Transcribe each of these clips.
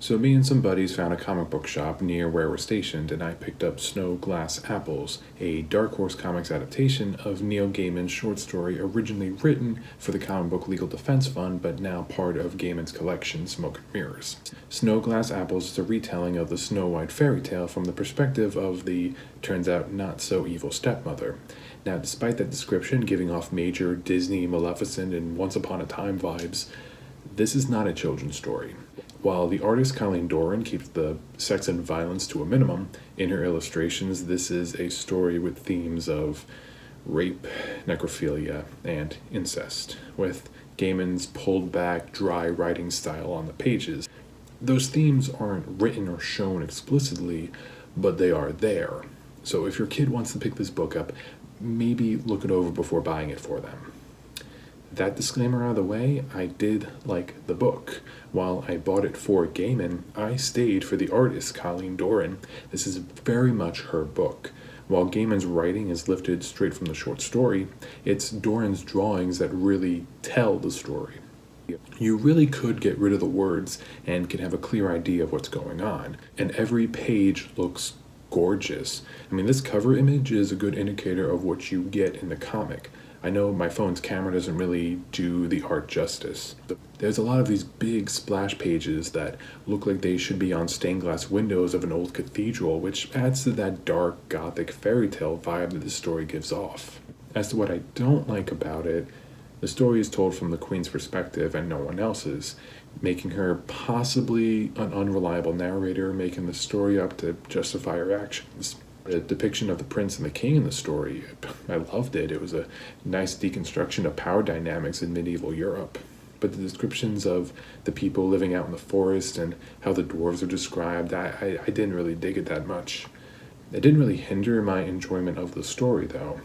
So me and some buddies found a comic book shop near where we're stationed, and I picked up Snow Glass Apples, a Dark Horse Comics adaptation of Neil Gaiman's short story originally written for the Comic Book Legal Defense Fund, but now part of Gaiman's collection, Smoke and Mirrors. Snow Glass Apples is a retelling of the Snow White fairy tale from the perspective of the, turns out, not-so-evil stepmother. Now, despite that description giving off major Disney, Maleficent, and Once Upon a Time vibes, this is not a children's story. While the artist Colleen Doran keeps the sex and violence to a minimum in her illustrations, this is a story with themes of rape, necrophilia, and incest, with Gaiman's pulled-back, dry writing style on the pages. Those themes aren't written or shown explicitly, but they are there. So if your kid wants to pick this book up, maybe look it over before buying it for them. That disclaimer out of the way, I did like the book. While I bought it for Gaiman, I stayed for the artist, Colleen Doran. This is very much her book. While Gaiman's writing is lifted straight from the short story, it's Doran's drawings that really tell the story. You really could get rid of the words and can have a clear idea of what's going on, and every page looks gorgeous. I mean, this cover image is a good indicator of what you get in the comic. I know my phone's camera doesn't really do the art justice. There's a lot of these big splash pages that look like they should be on stained glass windows of an old cathedral, which adds to that dark, gothic fairy tale vibe that the story gives off. As to what I don't like about it, the story is told from the Queen's perspective and no one else's, making her possibly an unreliable narrator, making the story up to justify her actions. The depiction of the prince and the king in the story, I loved it. It was a nice deconstruction of power dynamics in medieval Europe. But the descriptions of the people living out in the forest and how the dwarves are described, I didn't really dig it that much. It didn't really hinder my enjoyment of the story, though.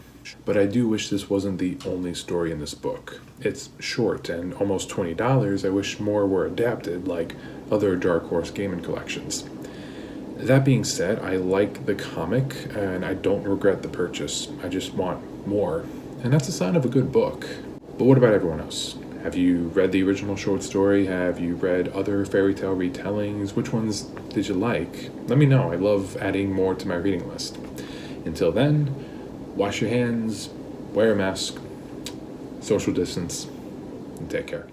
But I do wish this wasn't the only story in this book. It's short and almost $20. I wish more were adapted, like other Dark Horse Gaiman collections. That being said, I like the comic, and I don't regret the purchase. I just want more, and that's a sign of a good book. But what about everyone else? Have you read the original short story? Have you read other fairy tale retellings? Which ones did you like? Let me know. I love adding more to my reading list. Until then, wash your hands, wear a mask, social distance, and take care.